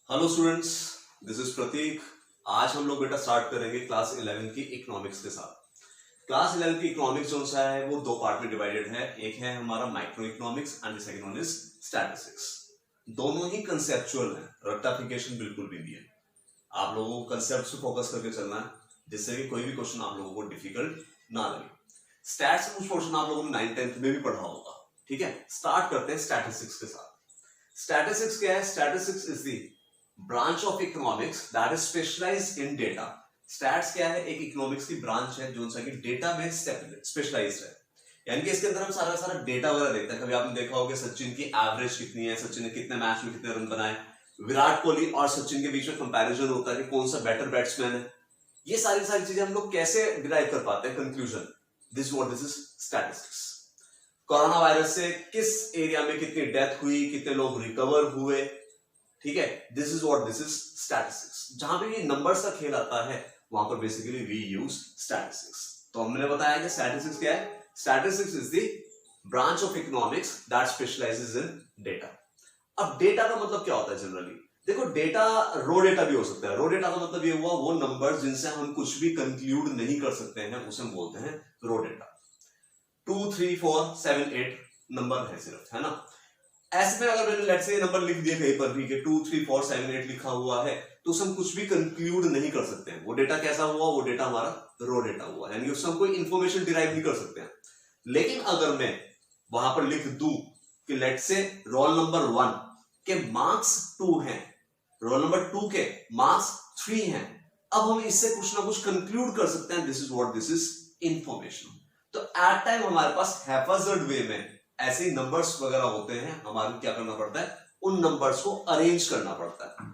Hello students, this is प्रतीक। आज हम लोग बेटा स्टार्ट करेंगे क्लास 11 की इकोनॉमिक्स के साथ। क्लास 11 की इकोनॉमिक्स जो सा है वो दो पार्ट में डिवाइडेड है। एक है हमारा micro economics and second one is statistics. दोनों ही कंसेप्चुअल हैं, रट्टाफिकेशन बिल्कुल भी नहीं है। आप लोगों को कंसेप्ट पे फोकस करके चलना है जिससे कि कोई भी क्वेश्चन आप लोगों को डिफिकल्ट ना लगे। स्टैट्स का कुछ पोर्शन आप लोगों ने 9th-10th में भी पढ़ा होगा। ठीक है, स्टार्ट करते हैं स्टैटिस्टिक्स के साथ। स्टैटिस्टिक्स क्या है? Statistics is the branch of economics that is specialised in data. Stats क्या है? एक इकोनॉमिक्स की ब्रांच है जो कि डेटा में स्पेशलाइज्ड है। यानी कि इसके अंदर हम सारा डेटा वगैरह देखते हैं। कभी आपने देखा होगा सचिन की एवरेज कितनी है, सचिन ने कितने मैच में कितने रन बनाए, विराट कोहली और सचिन के बीच में कंपैरिजन होता है कि कौन सा बेटर बैट्समैन है। ये सारी चीजें हम लोग कैसे डिराइव कर पाते हैं conclusion? This is statistics. Corona virus से किस एरिया में कितनी डेथ हुई, कितने लोग रिकवर हुए, ठीक है, दिस इज स्टैटिस्टिक्स। जहां पे ये नंबर्स का खेल आता है वहां पर बेसिकली वी यूज स्टैटिस्टिक्स। तो हमने बताया कि स्टैटिस्टिक्स क्या है? Statistics is the branch of economics that specialises in data. अब डेटा का मतलब क्या होता है जनरली? देखो, डेटा रो डेटा भी हो सकता है। रो डेटा का मतलब ये हुआ वो नंबर्स जिनसे हम कुछ भी कंक्लूड नहीं कर सकते हैं, उसे हम बोलते हैं रो डेटा। 2, 3, 4, 7, 8 नंबर है सिर्फ, है ना। ऐसे में अगर मैंने लेट्स से नंबर लिख दिया कहीं पर भी कि 2, 3, 4, 7, 8 लिखा हुआ है तो उससे हम कुछ भी कंक्लूड नहीं कर सकते हैं। वो डेटा कैसा हुआ? वो डेटा हमारा रो डेटा हुआ, यानी उससे हम कोई इंफॉर्मेशन डिराइव नहीं कर सकते हैं। लेकिन अगर मैं वहां पर लिख दूं कि लेट्स से रोल नंबर 1 के मार्क्स 2 हैं, रोल नंबर 2 के मार्क्स 3 हैं, अब हम इससे कुछ ना कुछ कंक्लूड कर सकते हैं। This is information. तो एट टाइम हमारे पास हैफाजर्ड वे में ऐसे ही नंबर्स वगैरह होते हैं, हमारे क्या करना पड़ता है? उन नंबर्स को अरेंज करना पड़ता है।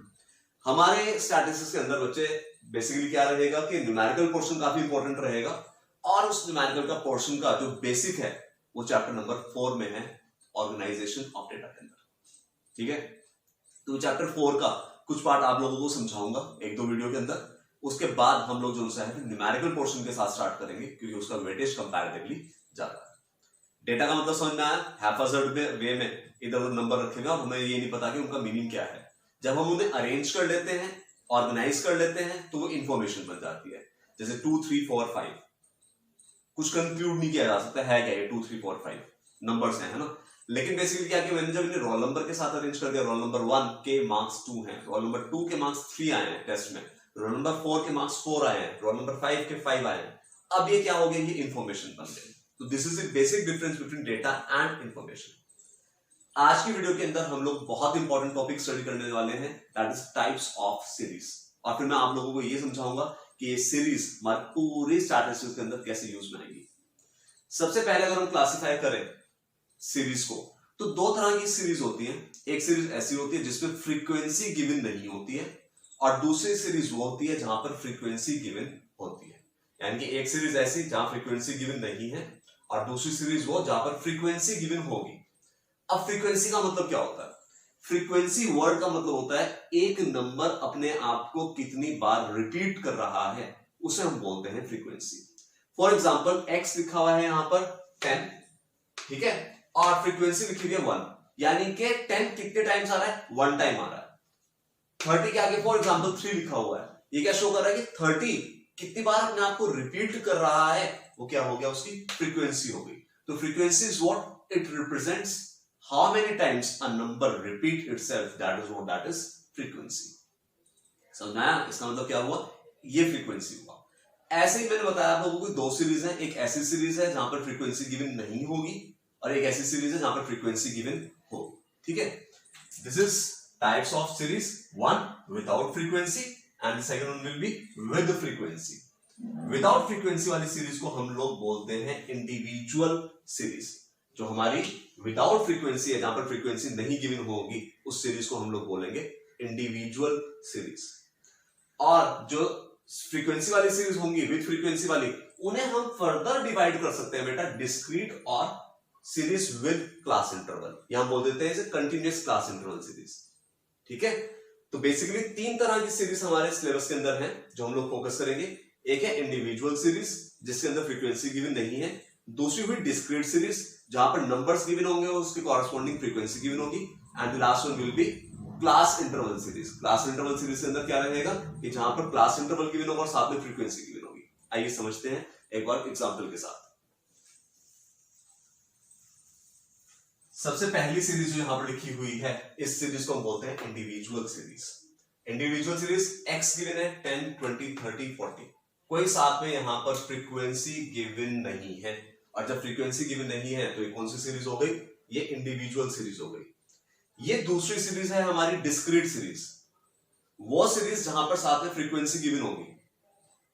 हमारे स्टैटिस्टिक्स के अंदर बच्चे बेसिकली क्या रहेगा कि न्यूमेरिकल पोर्शन काफी इंपॉर्टेंट रहेगा, और उस न्यूमेरिकल का पोर्शन का जो बेसिक है वो चैप्टर नंबर 4 में है, ऑर्गेनाइजेशन ऑफ डेटा के अंदर। ठीक है, तो चैप्टर 4 का कुछ पार्ट आप लोगों को समझाऊंगा 1-2 वीडियो के अंदर। उसके बाद हम लोग जो है न्यूमेरिकल पोर्शन के साथ स्टार्ट करेंगे क्योंकि उसका वेटेज कंपैरेटिवली ज्यादा है। डेटा का मतलब समझ में आया? हैफाजर्ड वे में इधर उधर नंबर रखेगा, हमें ये नहीं पता कि उनका मीनिंग क्या है। जब हम उन्हें अरेंज कर लेते हैं, ऑर्गेनाइज कर लेते हैं, तो वो इंफॉर्मेशन बन जाती है। जैसे 2, 3, 4, 5 कुछ कंक्लूड नहीं किया जा सकता है क्या ये 2, 3, 4, 5 नंबर्स हैं, है ना। लेकिन बेसिकली क्या किया मैंने, जब इन्हें रोल नंबर के साथ अरेंज कर दिया, रोल नंबर 1 के मार्क्स 2 हैं, रोल नंबर 2 के मार्क्स 3 आए हैं टेस्ट में, रोल नंबर 4 के मार्क्स 4 आए हैं, रोल नंबर 5 के 5 आए हैं। अब ये क्या हो गया? ये इंफॉर्मेशन बन गई। तो this is the basic difference between data and information. आज की वीडियो के अंदर हम लोग बहुत इंपॉर्टेंट टॉपिक स्टडी करने वाले हैं, that is types of series. और फिर मैं आप लोगों को ये समझाऊंगा कि ये सीरीज हमारे पूरी स्टैटिस्टिक्स के अंदर कैसे यूज में आएगी। सबसे पहले अगर हम क्लासिफाई करें सीरीज को, तो 2 तरह की सीरीज होती है। एक सीरीज ऐसी होती है जिसमें फ्रीक्वेंसी गिवन नहीं होती है, और दूसरी सीरीज वो होती है जहां पर फ्रीक्वेंसी गिवन होती है। यानी कि एक सीरीज ऐसी जहां फ्रीक्वेंसी गिवन नहीं है, और दूसरी सीरीज वो जहां पर फ्रीक्वेंसी गिवन होगी। अब फ्रीक्वेंसी का मतलब क्या होता है? फ्रीक्वेंसी वर्ड का मतलब होता है एक नंबर अपने आप को कितनी बार रिपीट कर रहा है, उसे हम बोलते हैं फ्रीक्वेंसी। फॉर एग्जाम्पल x लिखा हुआ है यहां पर 10, ठीक है, और फ्रीक्वेंसी लिखी हुई है 1, यानी कि 10 कितने टाइम्स आ रहा है? 1 टाइम आ रहा है। 30 के आगे फॉर एग्जाम्पल 3 लिखा हुआ है, ये क्या शो कर रहा है कि 30 कितनी बार अपने आप को रिपीट कर रहा है, वो क्या हो गया? उसकी फ्रीक्वेंसी हो गई। तो frequency is what it represents how many times a number repeat itself, that is what that is frequency. समझ आया? इसका मतलब क्या हुआ? ये फ्रीक्वेंसी हुआ। ऐसे ही मैंने बताया आप लोगों को 2 सीरीज है। एक ऐसी सीरीज है जहां पर फ्रीक्वेंसी गिवन नहीं होगी, और एक ऐसी सीरीज है जहां पर फ्रीक्वेंसी गिवन होगी। ठीक है, this is types of series, one without frequency and the second one will be with frequency. Without frequency वाली सीरीज को हम लोग बोलते हैं इंडिविजुअल सीरीज। जो हमारी विदाउट फ्रीक्वेंसी है, जहां पर फ्रीक्वेंसी नहीं गिवन होगी, उस सीरीज को हम लोग बोलेंगे इंडिविजुअल सीरीज। और जो फ्रीक्वेंसी वाली सीरीज होंगी विद फ्रीक्वेंसी वाली, उन्हें हम फर्दर डिवाइड कर सकते हैं बेटा डिस्क्रीट और सीरीज विद क्लास इंटरवल। यहां बोल देते हैं कंटिन्यूअस क्लास इंटरवल सीरीज। ठीक है, तो बेसिकली 3 तरह की सीरीज हमारे सिलेबस के अंदर है जो हम लोग फोकस करेंगे। एक है इंडिविजुअल सीरीज जिसके अंदर फ्रीक्वेंसी गिवन नहीं है, दूसरी हुई डिस्क्रीट सीरीज जहां पर नंबर्स गिवन होंगे और उसकी कॉरेस्पॉन्डिंग फ्रीक्वेंसी गिवन होगी, and the last one will be class interval series. Class interval series के अंदर क्या रहेगा कि जहां पर क्लास इंटरवल गिवन होगा और साथ में फ्रीक्वेंसी गिवन होगी। आइए समझते हैं एक बार एग्जांपल के साथ। सबसे पहली सीरीज जो यहां पर लिखी हुई है, इस सीरीज को हम बोलते हैं individual series. Individual series x given है 10, 20, 30, 40। कोई साथ में यहां पर फ्रीक्वेंसी गिवन नहीं है, और जब फ्रीक्वेंसी गिवन नहीं है तो ये कौन सी सीरीज हो गई, ये इंडिविजुअल सीरीज हो गई। ये दूसरी सीरीज है हमारी डिस्क्रीट सीरीज, वो सीरीज जहां पर साथ में फ्रीक्वेंसी गिवन होगी।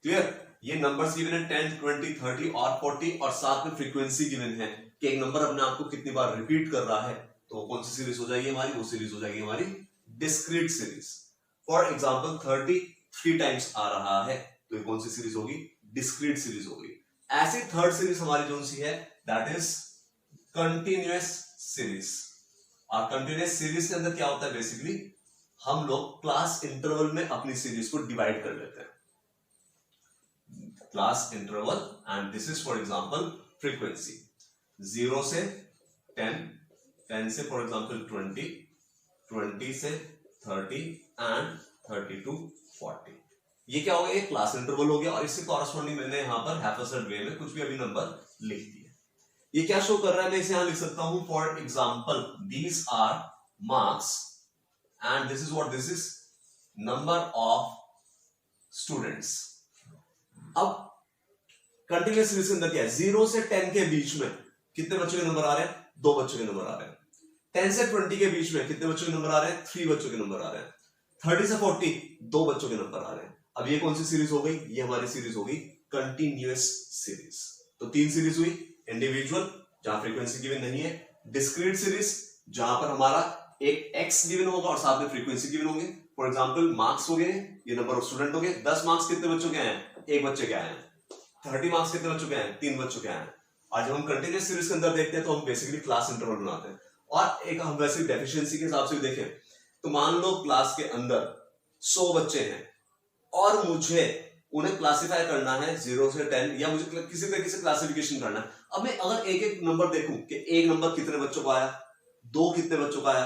क्लियर? ये नंबर्स गिवन है 10, 20, 30 और 40 और साथ में फ्रीक्वेंसी गिवन है कि एक नंबर अपने आप को कितनी बार रिपीट कर रहा है, तो वो कौन सी सीरीज हो जाएगी हमारी, वो सीरीज हो जाएगी हमारी discrete series. For example 30 3 times आ रहा है, तो ये कौन सी सीरीज होगी, डिस्क्रीट सीरीज होगी। ऐसी थर्ड सीरीज हमारी कौन सी है, दैट इज कंटिन्यूअस सीरीज। और कंटिन्यूअस सीरीज के अंदर क्या होता है, बेसिकली हम लोग क्लास इंटरवल में अपनी सीरीज को डिवाइड कर लेते हैं, class interval, and this is for example frequency 0 से 10, 10 से फॉर एग्जांपल 20, 20 से 30 एंड 30 to 40। ये क्या हो गया, ये क्लास इंटरवल हो गया, और इससे कॉरस्पॉन्डिंग मैंने यहां पर हैफर्सड वे में कुछ भी अभी नंबर लिख दिया। ये क्या शो कर रहा है, मैं इसे यहां लिख सकता हूं for example these are marks and this is what, this is number of students. अब कंटिन्यूअस सीरीज के अंदर क्या है, 0 से 10 के बीच में कितने बच्चों के नंबर आ रहे हैं, 2 बच्चों के नंबर आ रहे हैं। 10 से 20 के बीच में कितने बच्चों के नंबर आ रहे हैं, 3 बच्चों के नंबर आ रहे हैं। 30 से 40 2 बच्चों के नंबर आ रहे हैं। अब ये कौन सी सीरीज हो गई, ये हमारी सीरीज हो गई कंटिन्यूअस सीरीज। तो 3 सीरीज हुई, इंडिविजुअल जहां फ्रीक्वेंसी गिवन नहीं है, डिस्क्रीट सीरीज जहां पर हमारा एक एक्स गिवन होगा और साथ में फ्रीक्वेंसी गिवन होंगे। फॉर एग्जांपल मार्क्स हो गए, ये नंबर ऑफ स्टूडेंट हो गए, 10 मार्क्स कितने बच्चों के आए हैं, 1 बच्चे के आए हैं। 30 मार्क्स कितने बच्चों के आए हैं, 3 बच्चों के आए हैं। और जब हम कंटिन्यूअस सीरीज के अंदर देखते हैं तो हम बेसिकली क्लास इंटरवल बनाते हैं। और एक हम वैसे डेफिशिएंसी के हिसाब से भी देखें तो मान लो क्लास के अंदर 100 बच्चे हैं और मुझे उन्हें क्लासिफाई करना है 0 से 10, या मुझे किसी तरीके से क्लासिफिकेशन करना है। अब मैं अगर एक एक नंबर देखूं कि एक नंबर कितने बच्चों का आया, 2 कितने बच्चों का आया,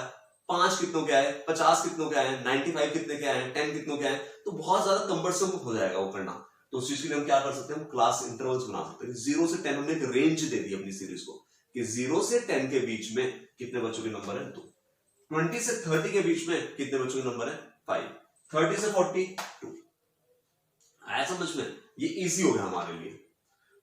5 कितनों के आए, 50 कितनों के आए, 95 कितने के आए, 10 कितनों के आए, तो बहुत ज्यादा कंबरसम हो जाएगा वो करना। तो उस चीज के लिए हम क्या कर सकते हैं, हम क्लास इंटरवल्स बना सकते हैं। 0 से 10 हमने एक रेंज दे दी अपनी सीरीज को कि 0 से 10 के बीच में कितने बच्चों के नंबर है, 2। 20 से 30 के बीच में कितने बच्चों के नंबर है, 5। 30 से 40 2। आया समझ में, ये इजी हो गया हमारे लिए।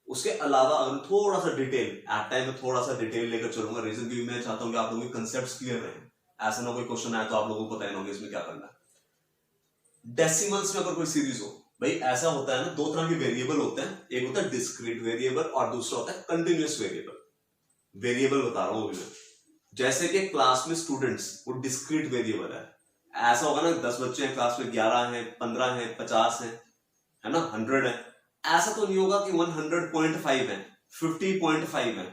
उसके अलावा अगर थोड़ा सा डिटेल एट टाइम में थोड़ा सा डिटेल लेकर चलूंगा, रीजन क्योंकि मैं चाहता हूं कि आप लोगों के कंसेप्ट्स क्लियर रहे। ऐसा ना कोई क्वेश्चन आए तो आप लोगों को पता ही ना होगा इसमें क्या करना है। डेसिमल्स में अगर कोई सीरीज हो, भाई ऐसा होता है ना, 2 तरह के वेरिएबल होते हैं, एक होता है डिस्क्रीट वेरिएबल और दूसरा होता है कंटिन्यूअस वेरिएबल। वेरिएबल बता रहा हूं मैं, जैसे कि क्लास में स्टूडेंट्स वो डिस्क्रीट वेरिएबल है। ऐसा होगा ना 10 बच्चे हैं क्लास में, 11 हैं, 15 हैं, 50 हैं, है ना, 100 है। ऐसा तो नहीं होगा कि 100.5 है, 50.5 है।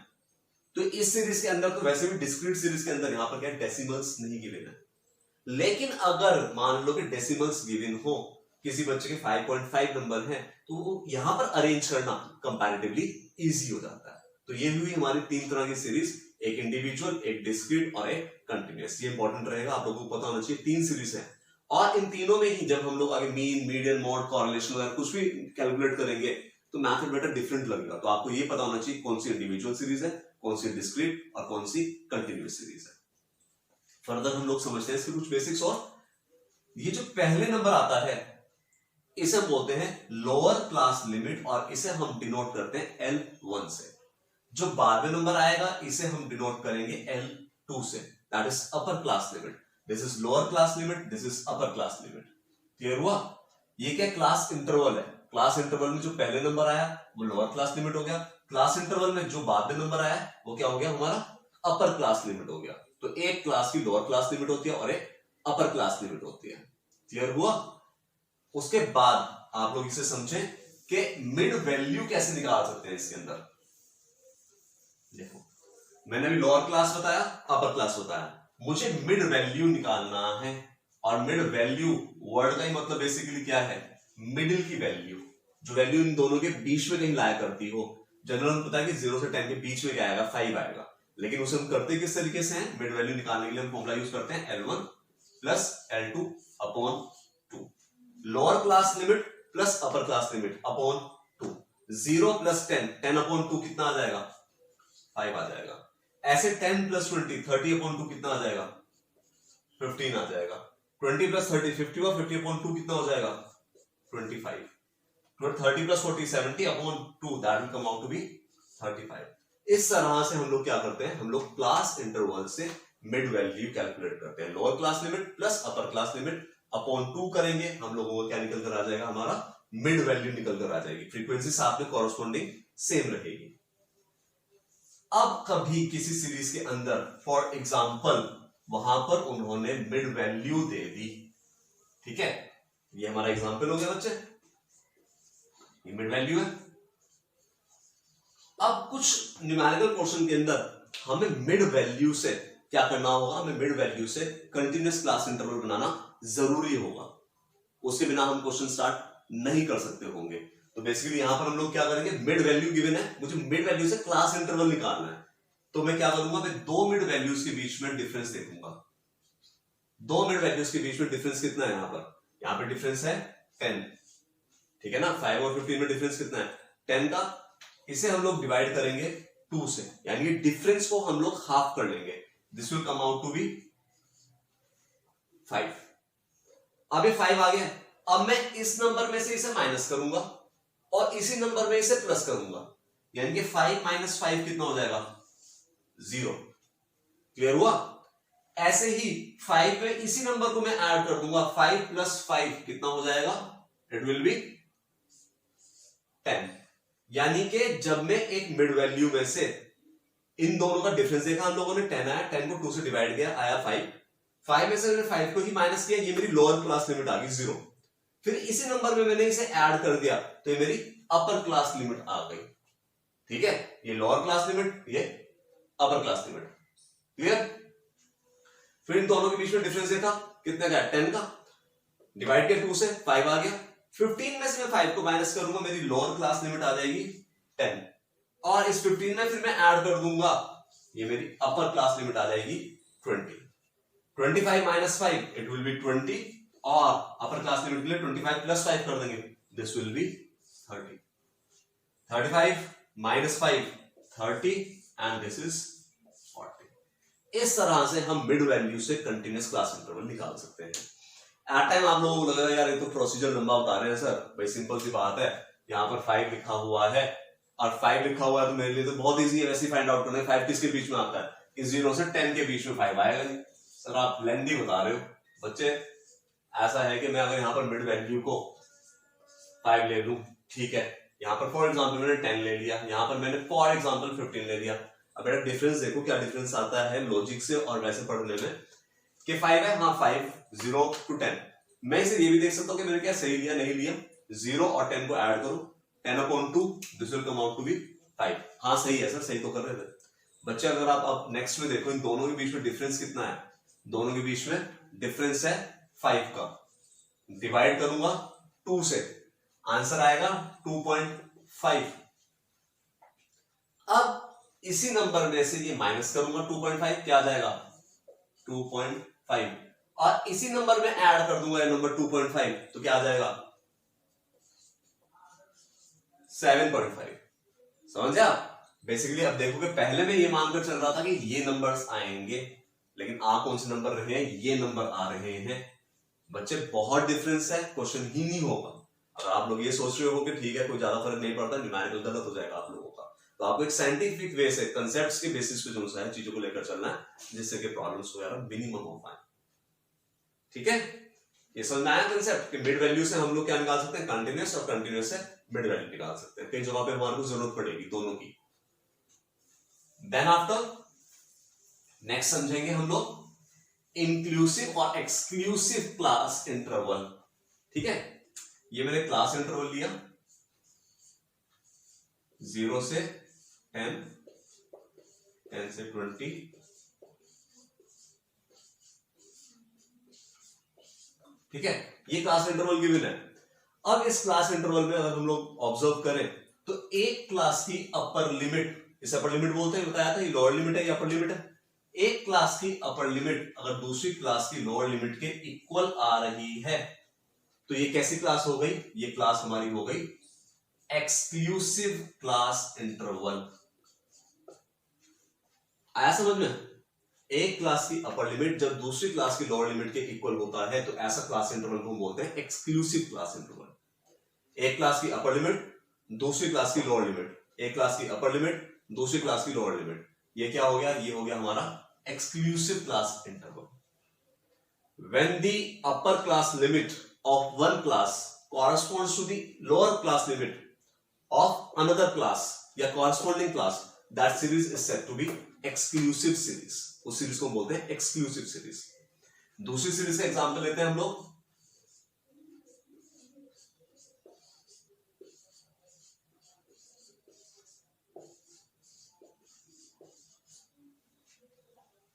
तो इस सीरीज के अंदर तो वैसे भी डिस्क्रीट सीरीज के अंदर यहां पर क्या डेसिमल्स नहीं गिवन है। लेकिन अगर मान लो कि डेसिमल्स गिवन हो, किसी बच्चे के 5.5 नंबर है, तो यहां पर अरेंज करना कंपैरेटिवली इजी हो जाता है। तो ये हुई हमारी 3 तरह की सीरीज, एक इंडिविजुअल, एक डिस्क्रीट और एक कंटिन्यूअस। ये इंपॉर्टेंट रहेगा, आप लोगों को पता होना चाहिए 3 सीरीज है। और इन तीनों में ही जब हम लोग आगे मीन, मीडियन, मॉड, कॉरिलेशन वगैरह कुछ भी कैलकुलेट करेंगे तो मैथमेटिक्स डिफरेंट लगेगा। तो आपको ये पता होना चाहिए कौन सी इंडिविजुअल सीरीज है, कौन सी डिस्क्रीट और कौन सी कंटिन्यूअस सीरीज है। फर्दर हम लोग समझते हैं इसके कुछ बेसिक्स। और ये जो पहले नंबर आता है इसे हम बोलते हैं लोअर क्लास लिमिट, और इसे हम डिनोट करते हैं L1 से। जो बाद में नंबर आएगा इसे हम डिनोट करेंगे L2 से, that is upper class limit. This is lower class limit, this is upper class limit. Clear हुआ? ये क्या क्लास इंटरवल है। क्लास इंटरवल में जो पहले नंबर आया वो लोअर क्लास लिमिट हो गया, क्लास इंटरवल में जो बाद में नंबर आया वो क्या हो गया, हमारा अपर क्लास लिमिट हो गया। तो एक क्लास की लोअर क्लास लिमिट होती है और एक अपर क्लास लिमिट होती है। क्लियर हुआ? उसके बाद आप लोग इसे समझें कि मिड वैल्यू कैसे निकाल सकते हैं इसके अंदर। देखो मैंने अभी लोअर क्लास बताया, अपर क्लास बताया, मुझे मिड वैल्यू निकालना है। और मिड वैल्यू वर्ड का ही मतलब बेसिकली क्या है, मिडिल की वैल्यू, जो वैल्यू इन दोनों के बीच में कहीं लाया करती हो। जनरल पता है कि 0 से 10 के बीच में क्या आएगा, 5 आएगा। लेकिन उसे हम करते किस तरीके से हैं, मिड वैल्यू निकालने के लिए हम फॉर्मूला यूज करते हैं L1 plus L2 upon 2, lower class limit plus upper class limit upon 2, 0 plus 10, 10 upon 2 कितना आ जाएगा 5 आ जाएगा। ऐसे 10 प्लस 20, 30 अपॉन 2 कितना आ जाएगा 15 आ जाएगा। 20 प्लस 30, 50 और 50 अपॉन 2 कितना हो जाएगा 25। 30 plus 40, 70 upon 2, that will come out to be 35। इस तरह से हम लोग क्या करते हैं, हम लोग क्लास इंटरवल से मिड वैल्यू कैलकुलेट करते हैं। Lower class limit plus upper class limit upon 2 करेंगे, हम लोगों को क्या निकल कर आ जाएगा, हमारा मिड वैल्यू निकल कर आ जाएगी। फ्रीक्वेंसी साथ में कॉरस्पॉन्डिंग सेम रहेगी। अब कभी किसी सीरीज के अंदर फॉर एग्जांपल वहां पर उन्होंने मिड वैल्यू दे दी, ठीक है, ये हमारा एग्जांपल हो गया बच्चे, ये मिड वैल्यू है। अब कुछ न्यूमेरिकल पोर्शन के अंदर हमें मिड वैल्यू से क्या करना होगा, हमें मिड वैल्यू से कंटिन्यूअस क्लास इंटरवल बनाना जरूरी होगा, उसके बिना हम क्वेश्चन स्टार्ट नहीं कर सकते होंगे। तो बेसिकली यहां पर हम लोग क्या करेंगे, मिड वैल्यू गिवन है, मुझे मिड वैल्यू से क्लास इंटरवल निकालना है, तो मैं क्या करूंगा, मैं दो मिड वैल्यूज के बीच में डिफरेंस देखूंगा। दो मिड वैल्यूज के बीच में डिफरेंस कितना है, यहां पर डिफरेंस है 10, ठीक है ना, 5 और 15 में डिफरेंस कितना है 10 का। इसे हम लोग डिवाइड करेंगे 2 से, यानी कि डिफरेंस को हम लोग हाफ कर लेंगे, this will come out to be 5। अब ये 5 आ गया, अब मैं इस नंबर में से इसे माइनस करूंगा और इसी नंबर में इसे प्लस करूंगा, यानी कि 5 माइनस 5 कितना हो जाएगा 0। क्लियर हुआ? ऐसे ही 5 में इसी नंबर को मैं ऐड कर दूंगा, 5 प्लस 5 कितना हो जाएगा, इट विल बी 10। यानी कि जब मैं एक मिड वैल्यू में से इन दोनों का डिफरेंस देखा हम लोगों ने, 10 आया, 10 को 2 से डिवाइड किया, आया 5, 5 में से मैंने 5 को ही माइनस किया, ये मेरी लोअर क्लास लिमिट आ गई 0। फिर इसी नंबर में मैंने इसे ऐड कर दिया, तो ये मेरी अपर क्लास लिमिट आ गई, ठीक है, ये लोअर क्लास लिमिट, ये अपर क्लास लिमिट। क्लियर? फिर इन दोनों के बीच में डिफरेंस देखा, कितने का, 10 का, डिवाइड किया 2 से, 5 आ गया। 15 में से मैं 5 को माइनस करूंगा, मेरी लोअर क्लास लिमिट आ जाएगी 10, और इस 15 में फिर मैं ऐड कर दूंगा, ये मेरी अपर क्लास लिमिट आ जाएगी 20। 25 माइनस 5 इट विल बी 20, और अपर क्लास लिमिट के लिए 25 प्लस 5 कर देंगे, this will be 30। 35 minus 5 30 and this is 40। इस तरह से हम मिड वैल्यू से कंटिन्यूअस क्लास इंटरवल निकाल सकते हैं। एट टाइम आप लोगों को लगेगा यार ये तो प्रोसीजर लंबा बता रहे हैं सर, भाई सिंपल सी बात है, यहाँ पर 5 लिखा हुआ है और 5 लिखा हुआ है तो मेरे लिए तो बहुत इजी है वैसे ही फाइंड आउट करना है 5 किसके बीच में आता है, इस 0 से 10 के बीच में 5 आएगा नहीं। सर आप लेंदी बता रहे हो बच्चे, ऐसा है कि मैं अगर यहाँ पर मिड वैल्यू को 5 ले लूं, ठीक है, यहाँ पर फॉर एग्जाम्पल मैंने 10 ले लिया, यहाँ पर मैंने फॉर एग्जाम्पल 15 ले लिया। अब बेटा डिफरेंस देखो क्या डिफरेंस आता है लॉजिक से और वैसे पढ़ने में, कि 5 है, हाँ 5 0 to 10। मैं इसे ये भी देख सकता हूँ कि मैंने क्या सही लिया नहीं लिया, 0 और 10 को ऐड करो, 10 upon 2 this will come out to be 5। हाँ सही है सर, सही तो कर रहे थे बच्चे। अगर आप अब नेक्स्ट में देखो इन दोनों के बीच में डिफरेंस कितना है, दोनों के बीच में डिफरेंस है 5 का, डिवाइड करूंगा 2 से, आंसर आएगा 2.5। अब इसी नंबर में से ये माइनस करूंगा 2.5, क्या आ जाएगा 2.5, और इसी नंबर में ऐड कर दूंगा ये नंबर 2.5, तो क्या आ जाएगा 7.5। समझे आप? बेसिकली अब देखो कि पहले मैं ये मानकर चल रहा था कि ये नंबर्स आएंगे, लेकिन आ कौन से नंबर रहे हैं, ये नंबर आ रहे हैं। बच्चे बहुत डिफरेंस है, क्वेश्चन ही नहीं होगा। अगर आप लोग ये सोच रहे हो कि ठीक है कोई ज्यादा फर्क नहीं पड़ता, न्यूमेरिकल गलत हो जाएगा आप लोगों का, तो आपको एक साइंटिफिक वे से कंसेप्ट्स के बेसिस पे जो है चीजों को लेकर चलना है, जिससे कि प्रॉब्लम्स वगैरह मिनिमम हो पाए। ठीक है, ये समझ में आया कंसेप्ट कि मिड वैल्यू से हम लोग क्या निकाल सकते हैं, कंटिन्यूअस, और कंटिन्यूअस से मिड वैल्यू निकाल सकते हैं। कई जगह पे हमारे को जरूरत पड़ेगी दोनों की। देन आफ्टर नेक्स्ट समझेंगे हम लोग इंक्लूसिव और एक्सक्लूसिव क्लास इंटरवल। ठीक है, ये मैंने क्लास इंटरवल लिया 0 से 10, 10 से 20, ठीक है, ये क्लास इंटरवल गिवन है। अब इस क्लास इंटरवल में अगर हम लोग ऑब्जर्व करें तो एक क्लास की अपर लिमिट, इस अपर लिमिट बोलते हैं, बताया था ये लोअर लिमिट है, ये अपर लिमिट है। एक क्लास की अपर लिमिट अगर दूसरी क्लास की लोअर लिमिट के इक्वल आ रही है तो ये कैसी क्लास हो गई? ये क्लास हमारी हो गई एक्सक्लूसिव क्लास इंटरवल। आया समझ में? एक क्लास की अपर लिमिट जब दूसरी क्लास की लोअर लिमिट के इक्वल होता है तो ऐसा क्लास इंटरवल को हम बोलते हैं एक्सक्लूसिव क्लास इंटरवल। एक क्लास की अपर लिमिट दूसरी क्लास की लोअर लिमिट, एक क्लास की अपर लिमिट दूसरी क्लास की लोअर लिमिट, ये क्या हो गया? ये हो गया हमारा exclusive class interval. When the upper class limit of one class corresponds to the lower class limit of another class या corresponding class, that series is said to be exclusive series। उस सीरीज को बोलते हैं exclusive series. दूसरी series का example लेते हैं हम लोग।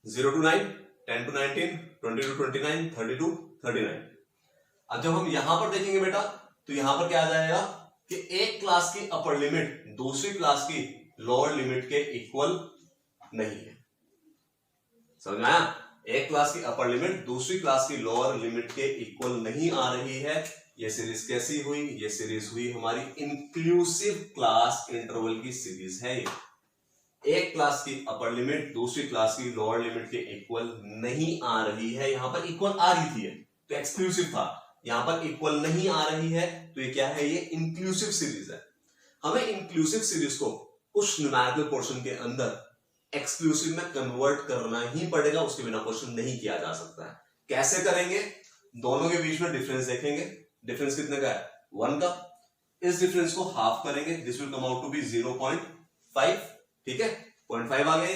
Zero to 9, 10 to 19, 20 to 29, 30 to 39। अब जब हम यहां पर देखेंगे बेटा तो यहां पर क्या आ जाएगा कि एक क्लास की अपर लिमिट दूसरी क्लास की लोअर लिमिट के इक्वल नहीं है। समझ में आया? एक क्लास की अपर लिमिट दूसरी क्लास की लोअर लिमिट के इक्वल नहीं आ रही है। ये सीरीज कैसी हुई? ये सीरीज हुई हमारी इंक्लूसिव क्लास इंटरवल की सीरीज है। ये एक क्लास की अपर लिमिट दूसरी क्लास की लोअर लिमिट के इक्वल नहीं आ रही है। यहां पर इक्वल आ रही थी तो एक्सक्लूसिव था, यहां पर इक्वल नहीं आ रही है तो ये क्या है? ये इंक्लूसिव सीरीज है। हमें इंक्लूसिव सीरीज को कुछ न्यूमेरिकल पोर्शन के अंदर एक्सक्लूसिव में कन्वर्ट करना ही पड़ेगा, उसके बिना क्वेश्चन नहीं किया जा सकता है। कैसे करेंगे? दोनों के बीच में डिफरेंस देखेंगे। डिफरेंस कितने का है? 1 का। इस डिफरेंस को हाफ करेंगे, this will come out to be 0.5। ठीक है, 0.5 आ गए।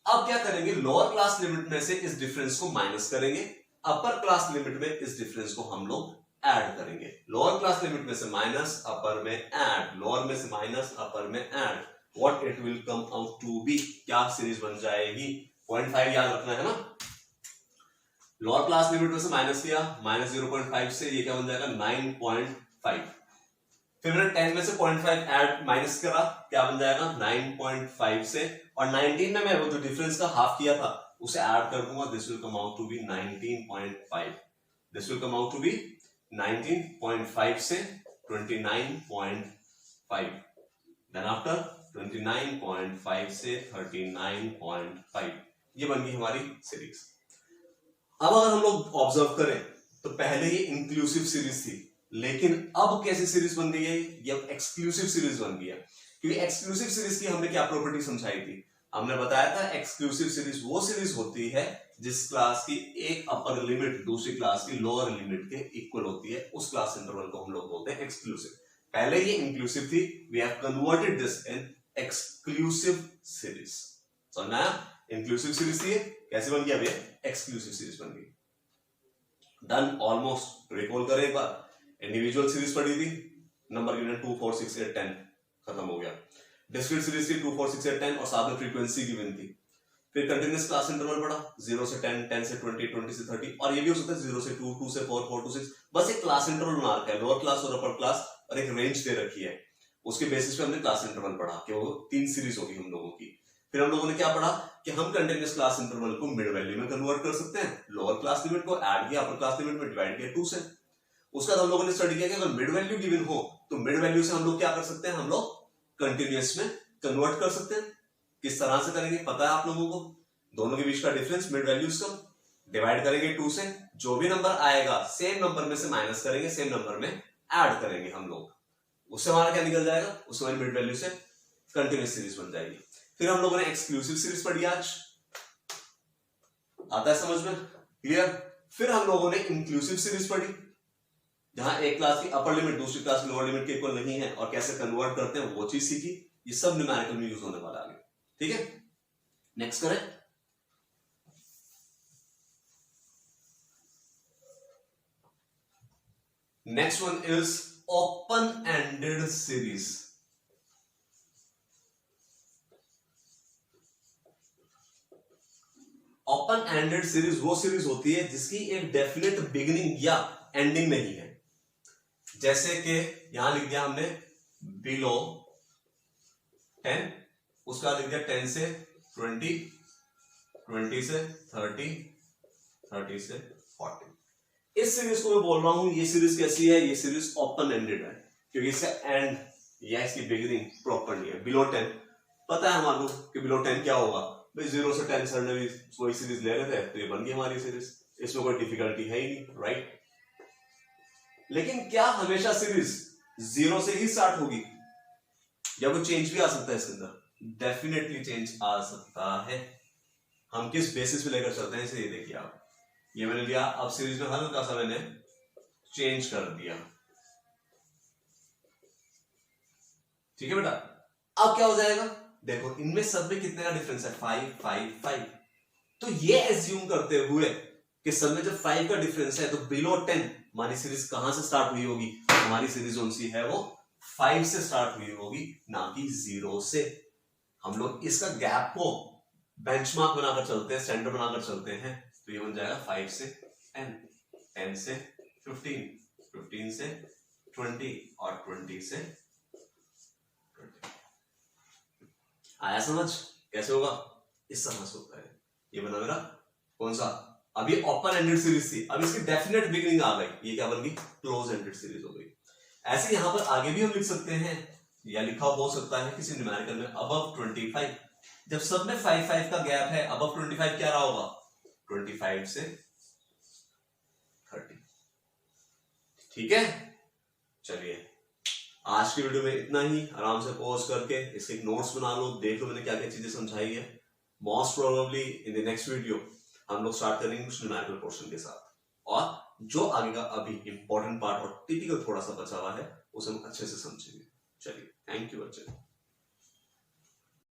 अब क्या करेंगे? लोअर क्लास लिमिट में से इस डिफरेंस को माइनस करेंगे, अपर क्लास लिमिट में इस डिफरेंस को हम लोग ऐड करेंगे। लोअर क्लास लिमिट में से माइनस, अपर में ऐड, लोअर में से माइनस, अपर में add. What it will come out to be, क्या सीरीज बन जाएगी? 0.5 याद रखना है ना। लोअर क्लास लिमिट में से माइनस किया, माइनस 0.5 से ये क्या बन जाएगा? 9.5। फिर मैंने 10 में से 0.5 ऐड माइनस करा, क्या बन जाएगा? 9.5 से, और 19 में मैं वो जो डिफरेंस का हाफ किया था उसे ऐड कर दूंगा, this will come out to be 19.5। This will come out to be 19.5 से 29.5, देन आफ्टर 29.5 से 39.5। ये बन गई हमारी सीरीज। अब अगर हम लोग ऑब्जर्व करें तो पहले ये इंक्लूसिव सीरीज थी, लेकिन अब कैसी सीरीज बन गई है? ये एक्सक्लूसिव सीरीज बन गई है। क्योंकि एक्सक्लूसिव सीरीज की हमने क्या प्रॉपर्टी समझाई थी? हमने बताया था एक्सक्लूसिव सीरीज वो सीरीज होती है जिस क्लास की एक अपर लिमिट दूसरी क्लास की लोअर लिमिट के इक्वल होती है, उस क्लास इंटरवल को हम लोग बोलते हैं एक्सक्लूसिव। पहले ये इंक्लूसिव थी, we have converted this in exclusive series. समझ में आया? इंक्लूसिव सीरीज थी, कैसे बन गया? अभी एक्सक्लूसिव सीरीज बन गई। Done, almost. रिकॉल करें एक बार, इंडिविजुअल सीरीज पढ़ी थी, नंबर गिवन 2 4 6 8 10, खत्म हो गया। डिस्क्रीट सीरीज थी 2 4 6 8 10 और साथ में फ्रीक्वेंसी गिवन थी। फिर कंटीन्यूअस क्लास इंटरवल पढ़ा, 0 से 10, 10 से 20, 20 से 30, और ये भी हो सकता है 0 से 2, 2 से 4, 4 to 6। बस एक क्लास इंटरवल बना रखा है, लोअर क्लास और अपर क्लास, और एक रेंज दे रखी है। उसके बेसिस पे हमने क्लास इंटरवल पढ़ा कि वो 3 सीरीज होगी हम लोगों की। फिर हम लोगों ने क्या पढ़ा कि हम कंटीन्यूअस क्लास इंटरवल को मिड वैल्यू में कन्वर्ट कर सकते हैं। लोअर क्लास लिमिट को ऐड किया, अपर क्लास लिमिट में डिवाइड किया 2 से। उसका हम लोगों ने स्टडी किया कि अगर मिड वैल्यू गिवन हो तो मिड वैल्यू से हम लोग क्या कर सकते हैं? हम लोग कंटीन्यूअस में कन्वर्ट कर सकते हैं। किस तरह से करेंगे पता है आप लोगों को? दोनों के बीच का डिफरेंस मिड वैल्यूज का डिवाइड करेंगे 2 से, जो भी नंबर आएगा सेम नंबर में से माइनस करेंगे, सेम नंबर में ऐड करेंगे हम लोग, उससे हमारा क्या निकल जाएगा? उससे हमारी मिड वैल्यू से कंटीन्यूअस सीरीज बन जाएगी। फिर हम लोगों ने एक्सक्लूसिव सीरीज पढ़ी आज, आता है समझ में? क्लियर? फिर हम लोगों ने इंक्लूसिव सीरीज पढ़ी जहां एक क्लास की अपर लिमिट दूसरी क्लास की लोअर लिमिट के इक्वल नहीं है और कैसे कन्वर्ट करते हैं वो चीज सीखी। ये सब न्यूमेरिकल में यूज होने वाला है। ठीक है, नेक्स्ट करें। Next one is open ended series. Open ended series वो सीरीज होती है जिसकी एक डेफिनेट बिगिनिंग या एंडिंग नहीं है। जैसे कि यहां लिख दिया हमने बिलो 10, उसका लिख दिया 10 से 20, 20 से 30, 30 से 40। इस सीरीज को मैं बोल रहा हूं, ये सीरीज कैसी है, ये सीरीज ओपन एंडेड है, क्योंकि इसका एंड या इसकी बिगिनिंग प्रॉपर नहीं है। बिलो 10 पता है हमारे को कि बिलो 10 क्या होगा भाई, 0 से 10 सर ने भी वही सीरीज ले रहे थे, तो ये बन गई हमारी सीरीज, इसमें कोई डिफिकल्टी है ही नहीं, राइट। लेकिन क्या हमेशा सीरीज 0 से ही स्टार्ट होगी या कोई चेंज भी आ सकता है इसके अंदर? डेफिनेटली चेंज आ सकता है। हम किस बेसिस पे लेकर चलते हैं इसे ये देखिए आप, ये मैंने लिया, अब सीरीज में हल्का सा मैंने चेंज कर दिया, ठीक है बेटा। अब क्या हो जाएगा, देखो इनमें सब में कितने का डिफरेंस है, 5 5 5। तो ये एज्यूम करते हुए कि सब में जब 5 का डिफरेंस है तो बिलो 10 हमारी सीरीज कहां से स्टार्ट हुई होगी, हमारी सीरीज कौन सी है वो 5 से स्टार्ट हुई होगी, ना कि 0 से। हम लोग इसका गैप को बेंचमार्क बनाकर चलते हैं, सेंटर बनाकर चलते हैं, तो ये बन जाएगा 5 से 10, 10 से 15, 15 से 20 और 20 से 20। आया समझ कैसे होगा? इस तरह से होता है। ये बना मेरा कौन सा, अभी ओपन एंडेड सीरीज थी, अब इसकी डेफिनेट बिगिनिंग आ गई, ये क्या बन गई, क्लोज एंडेड सीरीज हो गई। ऐसे यहां पर आगे भी हम लिख सकते हैं, या लिखा हो सकता है किसी न्यूमेरिकल में अबव 25। जब सब में 5 5 का गैप है, अबव 25 क्या रहा होगा, 25 से 30, ठीक है। चलिए आज की वीडियो में इतना ही, आराम से पॉज करके इसके एक नोट्स बना लो, देख लो मैंने क्या क्या चीजें समझाई है। Most probably in the next video हम लोग स्टार्ट करेंगे कुछ न्यूमेरिकल पोर्शन के साथ, और जो आगे का अभी इंपॉर्टेंट पार्ट और टिपिकल थोड़ा सा बचा हुआ है उसे हम अच्छे से समझेंगे। चलिए थैंक यू बच्चे।